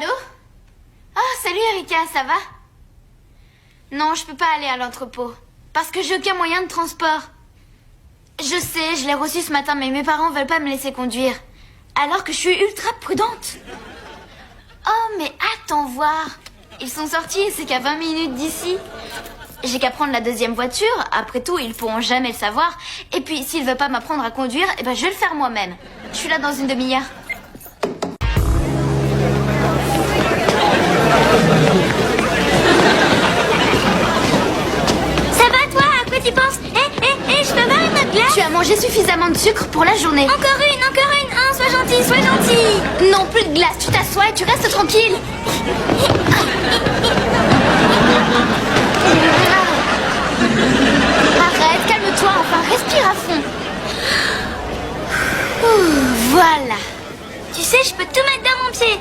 Allô? Oh, salut Erika, ça va? Non, je peux pas aller à l'entrepôt. Parce que j'ai aucun moyen de transport. Je sais, je l'ai reçu ce matin, mais mes parents veulent pas me laisser conduire. Alors que je suis ultra prudente. Oh, mais attends voir. Ils sont sortis et c'est qu'à 20 minutes d'ici. J'ai qu'à prendre la deuxième voiture. Après tout, ils pourront jamais le savoir. Et puis, s'ils veulent pas m'apprendre à conduire, eh ben, je vais le faire moi-même. Je suis là dans une demi-heure. Ça va toi? À quoi tu penses? Je peux avoir une autre glace? Tu as mangé suffisamment de sucre pour la journée. Encore une. Hein, sois gentil, sois gentil. Non, plus de glace. Tu t'assois et tu restes tranquille. Arrête, calme-toi, enfin, respire à fond. Voilà. Tu sais, je peux tout mettre dans mon pied.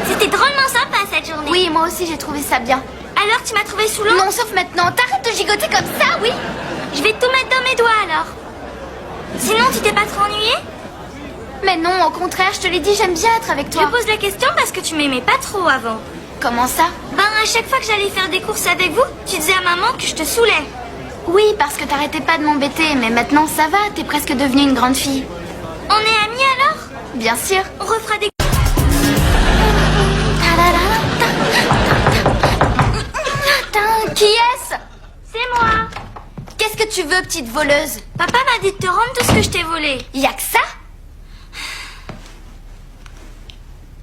C'était drôlement sympa cette journée. Oui, moi aussi j'ai trouvé ça bien. Alors tu m'as trouvé sous l'eau? Non, sauf maintenant. T'arrêtes de gigoter comme ça, oui? Je vais tout mettre dans mes doigts alors. Sinon, tu t'es pas trop ennuyé? Mais non, au contraire, je te l'ai dit, j'aime bien être avec Je toi. pose la question parce que tu m'aimais pas trop avant. Comment ça? Ben, à chaque fois que j'allais faire des courses avec vous, tu disais à maman que je te saoulais. Oui, parce que t'arrêtais pas de m'embêter, mais maintenant ça va, t'es presque devenue une grande fille. On est amis alors? Bien sûr. On refera des... Qui est-ce? C'est moi. Qu'est-ce que tu veux, petite voleuse? Papa m'a dit de te rendre tout ce que je t'ai volé. Y'a que ça?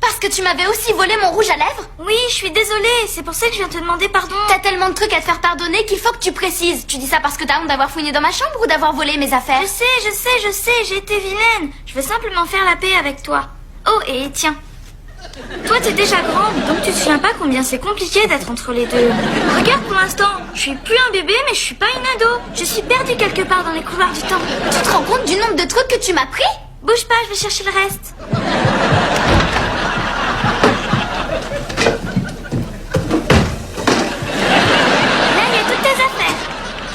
Parce que tu m'avais aussi volé mon rouge à lèvres? Oui, je suis désolée, c'est pour ça que je viens te demander pardon. T'as tellement de trucs à te faire pardonner qu'il faut que tu précises. Tu dis ça parce que t'as honte d'avoir fouiné dans ma chambre ou d'avoir volé mes affaires? Je sais, j'ai été vilaine. Je veux simplement faire la paix avec toi. Oh, et tiens. Toi, t'es déjà grande, donc tu te souviens pas combien c'est compliqué d'être entre les deux. Regarde pour l'instant, je suis plus un bébé, mais je suis pas une ado. Je suis perdue quelque part dans les couloirs du temps. Tu te rends compte du nombre de trucs que tu m'as pris? Bouge pas, je vais chercher le reste. Là, il y a toutes tes affaires.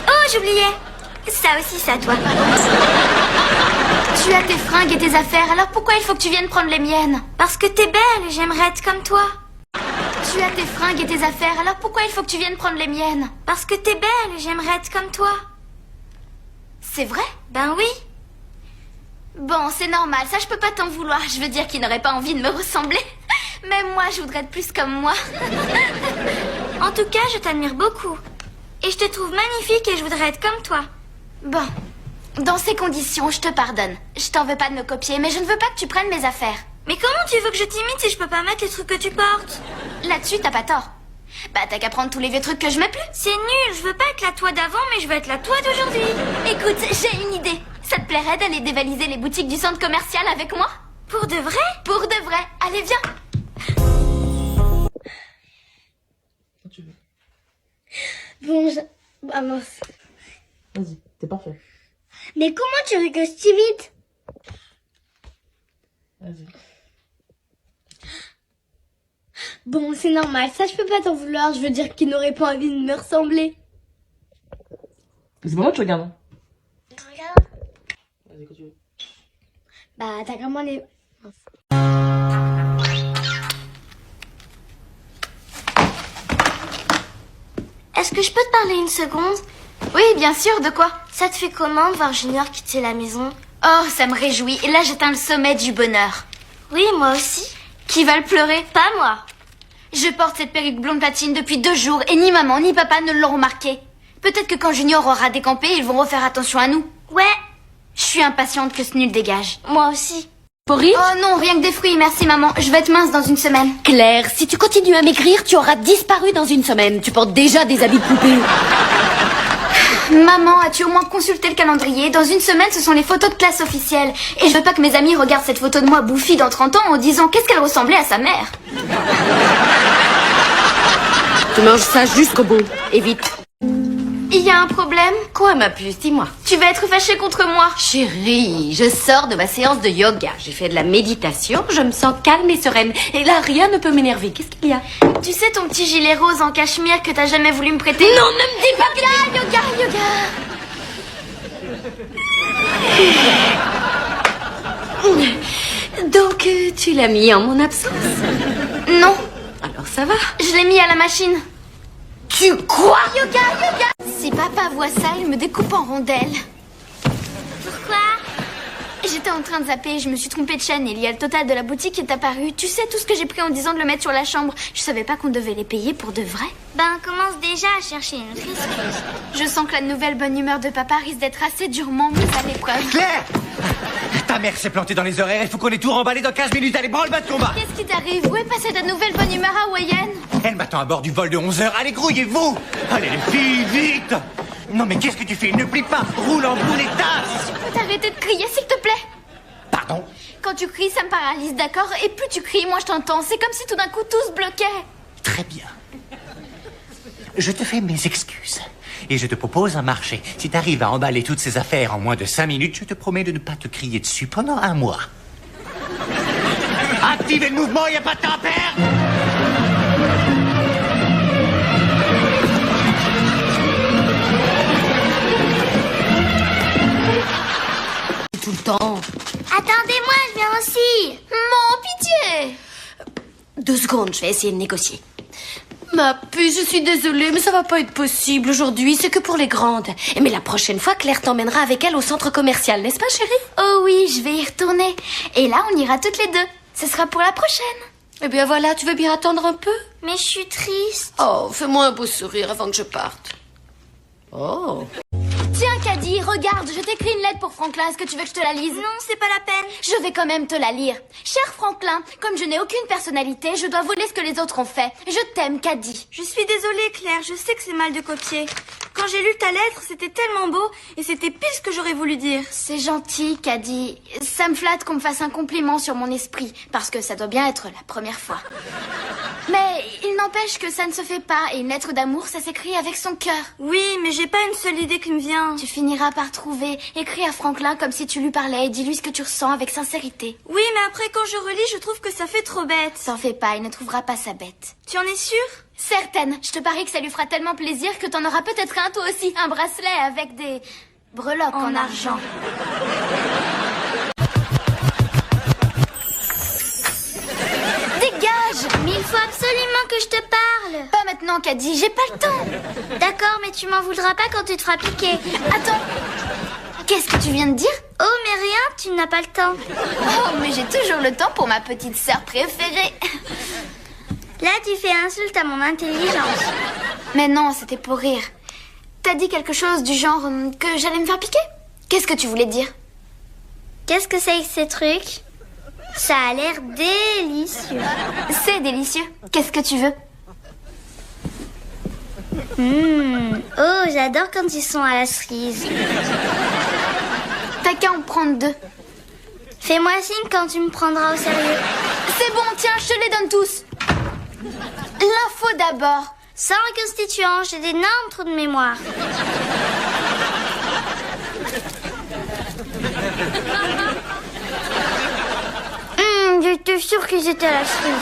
Oh, j'oubliais. Ça aussi, c'est à toi. Tu as tes fringues et tes affaires, alors pourquoi il faut que tu viennes prendre les miennes? Parce que t'es belle et j'aimerais être comme toi. Tu as tes fringues et tes affaires, alors pourquoi il faut que tu viennes prendre les miennes? Parce que t'es belle et j'aimerais être comme toi. C'est vrai? Ben oui. Bon, c'est normal, ça je peux pas t'en vouloir. Je veux dire qu'il n'aurait pas envie de me ressembler. Même moi, je voudrais être plus comme moi. En tout cas, je t'admire beaucoup. Et je te trouve magnifique et je voudrais être comme toi. Bon, dans ces conditions, je te pardonne. Je t'en veux pas de me copier, mais je ne veux pas que tu prennes mes affaires. Mais comment tu veux que je t'imite si je peux pas mettre les trucs que tu portes? Là-dessus, t'as pas tort. Bah, t'as qu'à prendre tous les vieux trucs que je mets plus. C'est nul, je veux pas être la toi d'avant, mais je veux être la toi d'aujourd'hui. Écoute, j'ai une idée. Ça te plairait d'aller dévaliser les boutiques du centre commercial avec moi? Pour de vrai? Pour de vrai. Allez, viens. Quand tu veux. Bon, ah mince. Vas-y, t'es parfait. Mais comment tu veux que je t'imite? Vas-y. Bon, c'est normal, ça je peux pas t'en vouloir, je veux dire qu'il n'aurait pas envie de me ressembler. Mais c'est pas moi que tu regardes. Hein. Regarde. Vas-y, quand tu veux. Bah, t'as vraiment les... Est-ce que je peux te parler une seconde? Oui, bien sûr, de quoi? Ça te fait comment de voir Junior quitter la maison? Oh, ça me réjouit. Et là, j'atteins le sommet du bonheur. Oui, moi aussi. Qui va le pleurer? Pas moi. Je porte cette perruque blonde platine depuis 2 jours et ni maman ni papa ne l'ont remarqué. Peut-être que quand Junior aura décampé, ils vont refaire attention à nous. Ouais, Je suis impatiente que ce nul dégage. moi aussi. Porridge? Oh non, rien que des fruits, merci maman. Je vais être mince dans une semaine. Claire, si tu continues à maigrir, tu auras disparu dans une semaine. Tu portes déjà des habits de poupée. Maman, as-tu au moins consulté le calendrier? Dans une semaine, ce sont les photos de classe officielle. Et je veux pas que mes amis regardent cette photo de moi bouffie dans 30 ans en disant qu'est-ce qu'elle ressemblait à sa mère. Tu manges ça jusqu'au bout. Et vite. Il y a un problème? Quoi, ma puce? Dis-moi. Tu vas être fâchée contre moi. Chérie, je sors de ma séance de yoga. J'ai fait de la méditation, je me sens calme et sereine. Et là, rien ne peut m'énerver. Qu'est-ce qu'il y a? Tu sais ton petit gilet rose en cachemire que t'as jamais voulu me prêter? Non, ne me dis pas que... Yoga. Donc, tu l'as mis en mon absence? Non, Alors ça va. je l'ai mis à la machine. Tu quoi? Yoga. Si papa voit ça, il me découpe en rondelles. Pourquoi? J'étais en train de zapper, je me suis trompée de chaîne et il y a le total de la boutique qui est apparu. Tu sais tout ce que j'ai pris en disant de le mettre sur la chambre. Je savais pas qu'on devait les payer pour de vrai. Ben, commence déjà à chercher une autre excuse. Je sens que la nouvelle bonne humeur de papa risque d'être assez durement mise à l'épreuve. Claire! Ta mère s'est plantée dans les horaires, il faut qu'on ait tout remballé dans 15 minutes. Allez, branle-bas de combat! Qu'est-ce qui t'arrive? Où est passée ta nouvelle bonne humeur hawaïenne? Elle m'attend à bord du vol de 11h. Allez, grouillez-vous! Allez, les filles, vite! Non, mais qu'est-ce que tu fais? Ne plie pas! Roule en boule et tasse! Peux t'arrêter de crier, s'il te plaît? Pardon? Quand tu cries, ça me paralyse, d'accord? Et plus tu cries, moins je t'entends. C'est comme si tout d'un coup tout se bloquait. Très bien. Je te fais mes excuses. Et je te propose un marché. Si t'arrives à emballer toutes ces affaires en moins de 5 minutes, je te promets de ne pas te crier dessus pendant 1 mois. Activez le mouvement, y a pas de temps à perdre! Tout le temps. Attendez-moi, je viens aussi. Mon pitié! 2 secondes, je vais essayer de négocier. Ma puce, je suis désolée, mais ça va pas être possible aujourd'hui, c'est que pour les grandes. Mais la prochaine fois, Claire t'emmènera avec elle au centre commercial, n'est-ce pas, chérie? Oh oui, je vais y retourner. Et là, on ira toutes les deux. Ce sera pour la prochaine. Eh bien voilà, tu veux bien attendre un peu? Mais je suis triste. Oh, fais-moi un beau sourire avant que je parte. Oh. Tiens, Caddy, regarde, je t'écris une lettre pour Franklin. Est-ce que tu veux que je te la lise? Non, c'est pas la peine. Je vais quand même te la lire. Cher Franklin, comme je n'ai aucune personnalité, je dois voler ce que les autres ont fait. Je t'aime, Caddy. Je suis désolée, Claire, je sais que c'est mal de copier. Quand j'ai lu ta lettre, c'était tellement beau et c'était pile ce que j'aurais voulu dire. C'est gentil, Caddy. Ça me flatte qu'on me fasse un compliment sur mon esprit, parce que ça doit bien être la première fois. Mais il n'empêche que ça ne se fait pas, et une lettre d'amour, ça s'écrit avec son cœur. Oui, mais j'ai pas une seule idée qui me vient. Tu finiras par trouver. Écris à Franklin comme si tu lui parlais et dis-lui ce que tu ressens avec sincérité. Oui, mais après quand je relis, je trouve que ça fait trop bête. T'en fais pas, il ne trouvera pas sa bête. Tu en es sûre? Certaine. Je te parie que ça lui fera tellement plaisir que t'en auras peut-être un toi aussi. Un bracelet avec des breloques en argent. Dégage! Mais il faut absolument que je te parle. Pas maintenant, Caddy, j'ai pas le temps. D'accord, mais tu m'en voudras pas quand tu te feras piquer. Attends. Qu'est-ce que tu viens de dire? Oh, mais rien, tu n'as pas le temps. Oh, mais j'ai toujours le temps pour ma petite sœur préférée. Là, tu fais insulte à mon intelligence. Mais non, c'était pour rire. T'as dit quelque chose du genre que j'allais me faire piquer? Qu'est-ce que tu voulais dire? Qu'est-ce que c'est que ces trucs? Ça a l'air délicieux. C'est délicieux. Qu'est-ce que tu veux? Oh, j'adore quand ils sont à la cerise. T'as qu'à en prendre 2. Fais-moi signe quand tu me prendras au sérieux. C'est bon, tiens, je te les donne tous. L'info d'abord. Sans le constituant, j'ai d'énormes trous de mémoire. J'étais sûre qu'ils étaient à la cerise.